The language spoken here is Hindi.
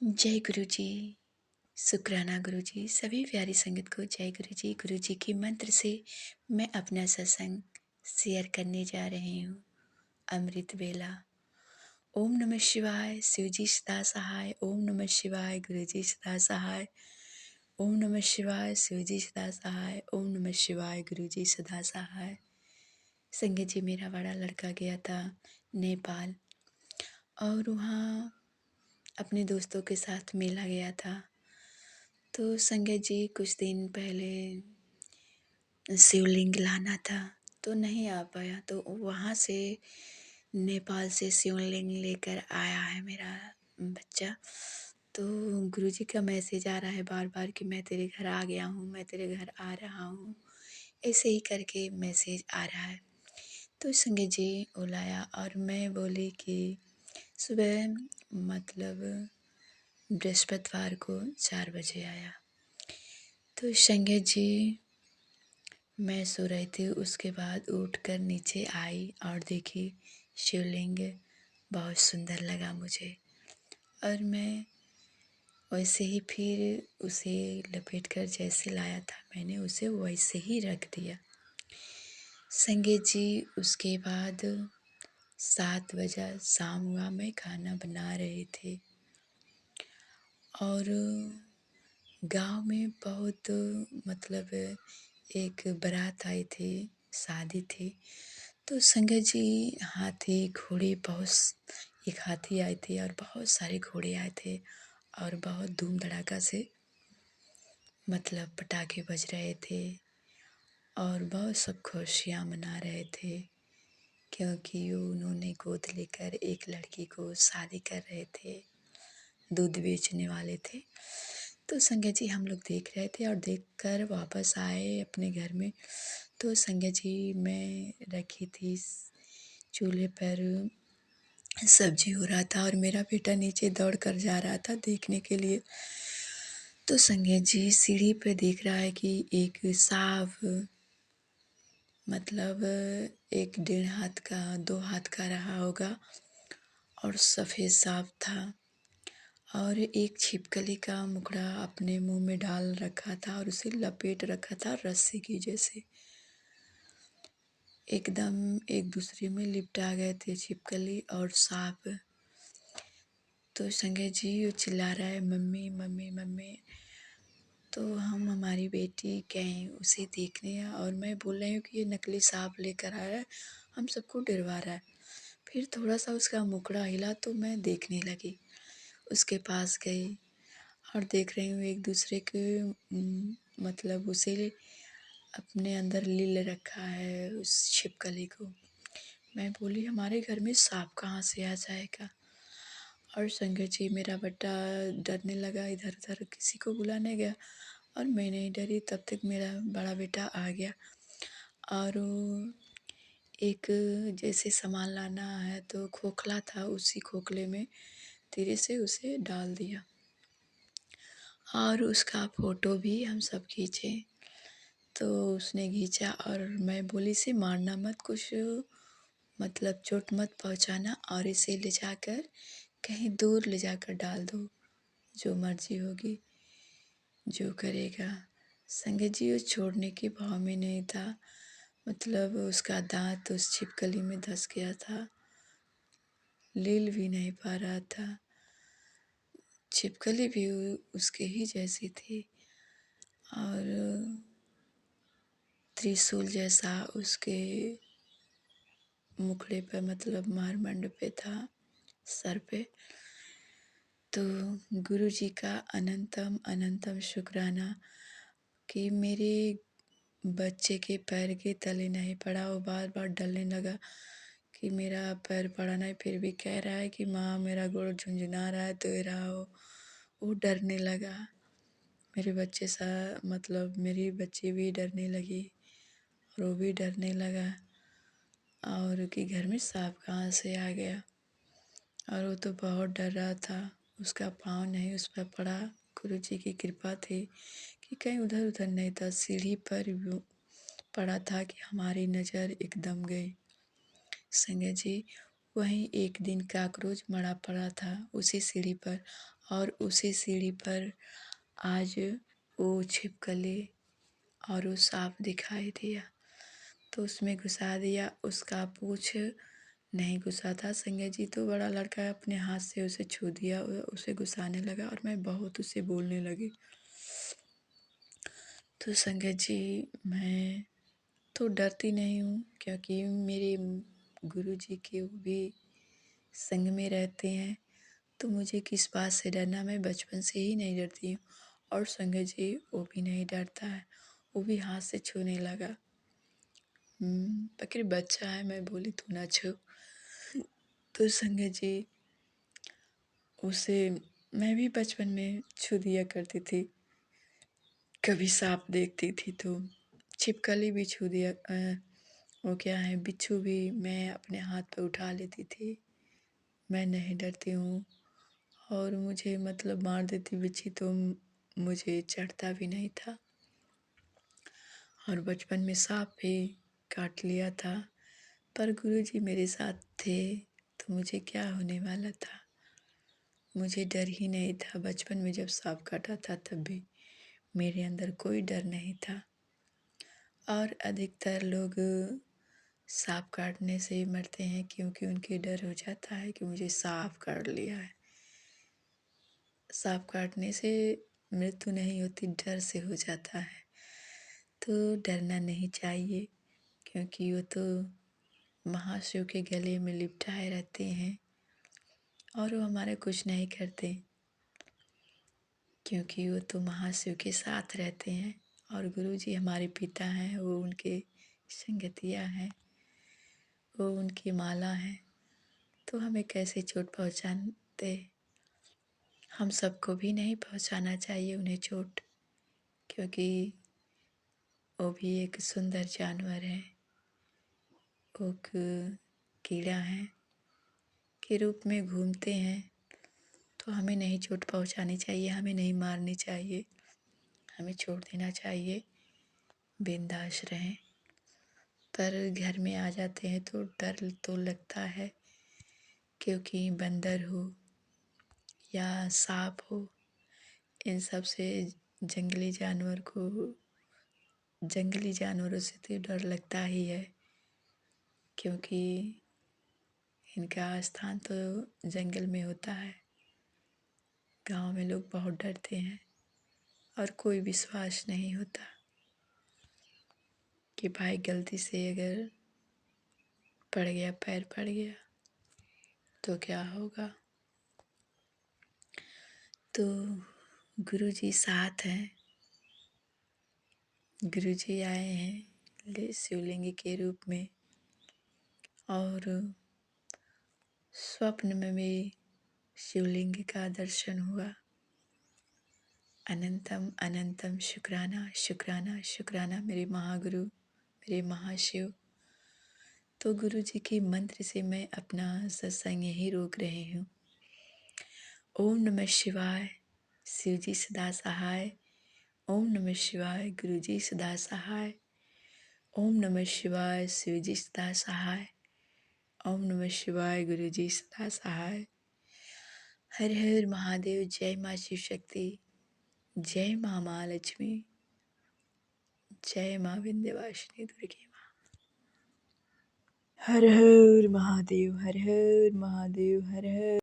जय गुरु जी। शुक्राना गुरु जी। सभी प्यारी संगत को जय गुरु जी। गुरु जी के मंत्र से मैं अपना सत्संग शेयर करने जा रही हूँ। अमृत वेला। ओम नमः शिवाय। शिव जी सदा सहाय। ओम नमः शिवाय। गुरु जी सदा सहाय। ओम नमः शिवाय। शिव जी सदा सहाय। ओम नमः शिवाय। गुरु जी सदा सहाय। संगत जी, मेरा बड़ा लड़का गया था नेपाल और वहाँ अपने दोस्तों के साथ मेला गया था। तो संगत जी, कुछ दिन पहले शिवलिंग लाना था तो नहीं आ पाया, तो वहाँ से नेपाल से शिवलिंग लेकर आया है मेरा बच्चा। तो गुरुजी का मैसेज आ रहा है बार बार कि मैं तेरे घर आ गया हूँ, मैं तेरे घर आ रहा हूँ, ऐसे ही करके मैसेज आ रहा है। तो संगत जी वो लाया और मैं बोली कि सुबह मतलब बृहस्पतिवार को 4 बजे आया। तो संगत जी मैं सो रही थी, उसके बाद उठकर नीचे आई और देखी शिवलिंग। बहुत सुंदर लगा मुझे और मैं वैसे ही फिर उसे लपेट कर जैसे लाया था मैंने उसे वैसे ही रख दिया। संगत जी उसके बाद 7 बजा शाम हुआ, मैं खाना बना रहे थे और गांव में बहुत मतलब एक बारात आई थी, शादी थी। तो संगत जी हाथी घोड़े बहुत, एक हाथी आए थे और बहुत सारे घोड़े आए थे और बहुत धूम धड़ाका से मतलब पटाखे बज रहे थे और बहुत सब खुशियाँ मना रहे थे, क्योंकि उन्होंने गोद लेकर एक लड़की को शादी कर रहे थे, दूध बेचने वाले थे। तो संगत जी हम लोग देख रहे थे और देखकर वापस आए अपने घर में। तो संगत जी मैं रखी थी चूल्हे पर, सब्जी हो रहा था और मेरा बेटा नीचे दौड़ कर जा रहा था देखने के लिए। तो संगत जी सीढ़ी पे देख रहा है कि एक सांप, मतलब 1 डेढ़ हाथ का 2 हाथ का रहा होगा और सफ़ेद सांप था और एक छिपकली का मुखड़ा अपने मुंह में डाल रखा था और उसे लपेट रखा था रस्सी की जैसे। एकदम एक दूसरे में लिपटा गए थे छिपकली और सांप। तो संगत जी वो चिल्ला रहा है मम्मी मम्मी मम्मी। तो हम हमारी बेटी गए उसे देखने और मैं बोल रही हूँ कि ये नकली सांप लेकर आया है, हम सबको डरवा रहा है। फिर थोड़ा सा उसका मुखड़ा हिला तो मैं देखने लगी, उसके पास गई और देख रही हूँ एक दूसरे के मतलब उसे अपने अंदर लील रखा है उस छिपकली को। मैं बोली हमारे घर में सांप कहाँ से आ जाएगा। और संगत जी मेरा बेटा डरने लगा, इधर उधर किसी को बुलाने गया और मैं नहीं डरी। तब तक मेरा बड़ा बेटा आ गया और एक जैसे सामान लाना है तो खोखला था, उसी खोखले में धीरे से उसे डाल दिया और उसका फ़ोटो भी हम सब खींचे। तो उसने खींचा और मैं बोली इसे मारना मत, कुछ मतलब चोट मत पहुंचाना और इसे ले जाकर कहीं दूर ले जाकर डाल दो, जो मर्जी होगी जो करेगा। संगत जी वो छोड़ने के भाव में नहीं था, मतलब उसका दांत उस छिपकली में धंस गया था, लील भी नहीं पा रहा था। छिपकली भी उसके ही जैसी थी और त्रिशूल जैसा उसके मुखड़े पर मतलब मारमंड पे था, सर पे। तो गुरु जी का अनंतम अनंतम शुक्राना कि मेरे बच्चे के पैर के तले नहीं पड़ा। वो बार बार डरने लगा कि मेरा पैर पड़ा नहीं, फिर भी कह रहा है कि माँ मेरा गोड़ झुंझुना रहा है, तो रहा हो। वो डरने लगा, मेरे बच्चे सा मतलब मेरी बच्ची भी डरने लगी और वो भी डरने लगा और कि घर में सांप कहाँ से आ गया। और वो तो बहुत डर रहा था, उसका पाँव नहीं उस पर पड़ा। गुरु जी की कृपा थी कि कहीं उधर उधर नहीं था, सीढ़ी पर पड़ा था कि हमारी नज़र एकदम गई। संगत जी वहीं एक दिन कॉकरोच मरा पड़ा था उसी सीढ़ी पर और उसी सीढ़ी पर आज वो छिपकली और वो सांप दिखाई दिया, तो उसमें घुसा दिया। उसका पूँछ नहीं घुसा था। संजय जी तो बड़ा लड़का अपने हाथ से उसे छू दिया, उसे घुसाने लगा और मैं बहुत उसे बोलने लगी। तो संजय जी, मैं तो डरती नहीं हूँ, क्योंकि मेरे गुरुजी के वो भी संग में रहते हैं, तो मुझे किस बात से डरना, मैं बचपन से ही नहीं डरती हूँ। और संजय जी वो भी नहीं डरता है, वो भी हाथ से छूने लगा। आखिर बच्चा है, मैं बोली तू ना छू। तो संजय जी उसे मैं भी बचपन में छू दिया करती थी। कभी सांप देखती थी तो छिपकली भी छू दिया, वो क्या है, बिच्छू भी मैं अपने हाथ पे उठा लेती थी। मैं नहीं डरती हूँ, और मुझे मतलब मार देती बिच्छी तो मुझे चढ़ता भी नहीं था। और बचपन में सांप भी काट लिया था, पर गुरुजी मेरे साथ थे तो मुझे क्या होने वाला था। मुझे डर ही नहीं था। बचपन में जब सांप काटा था तब भी मेरे अंदर कोई डर नहीं था। और अधिकतर लोग सांप काटने से ही मरते हैं, क्योंकि उनके डर हो जाता है कि मुझे सांप काट लिया है। सांप काटने से मृत्यु नहीं होती, डर से हो जाता है। तो डरना नहीं चाहिए, क्योंकि वो तो महाशिव के गले में लिपटाए रहते हैं और वो हमारा कुछ नहीं करते, क्योंकि वो तो महाशिव के साथ रहते हैं। और गुरुजी हमारे पिता हैं, वो उनके संगतिया हैं, वो उनकी माला हैं, तो हमें कैसे चोट पहुँचाते। हम सबको भी नहीं पहुँचाना चाहिए उन्हें चोट, क्योंकि वो भी एक सुंदर जानवर है। वो कीड़ा है के रूप में घूमते हैं, तो हमें नहीं चोट पहुँचानी चाहिए, हमें नहीं मारनी चाहिए, हमें छोड़ देना चाहिए, बिंदास रहें। पर घर में आ जाते हैं तो डर तो लगता है, क्योंकि बंदर हो या सांप हो, इन सब से जंगली जानवरों से तो डर लगता ही है, क्योंकि इनका स्थान तो जंगल में होता है। गांव में लोग बहुत डरते हैं और कोई विश्वास नहीं होता कि भाई गलती से अगर पैर पड़ गया तो क्या होगा। तो गुरुजी साथ हैं। गुरुजी आए हैं शिवलिंग के रूप में, और स्वप्न में भी शिवलिंग का दर्शन हुआ। अनंतम अनंतम शुक्राना शुक्राना शुक्राना मेरे महागुरु, मेरे महाशिव। तो गुरु जी के मंत्र से मैं अपना सत्संग यही रोक रही हूँ। ओम नमः शिवाय, शिव जी सदा सहाय। ओम नमः शिवाय, गुरु जी सदा सहाय। ओम नमः शिवाय, शिव जी सदा सहाय। ओम नमः शिवाय, गुरु जी सदा सहाय। हर हर महादेव। जय माँ शिव शक्ति, जय माँ महालक्ष्मी, जय माँ विंध्यवासिनी दुर्गे माँ। हर हर महादेव, हर हर महादेव, हर हर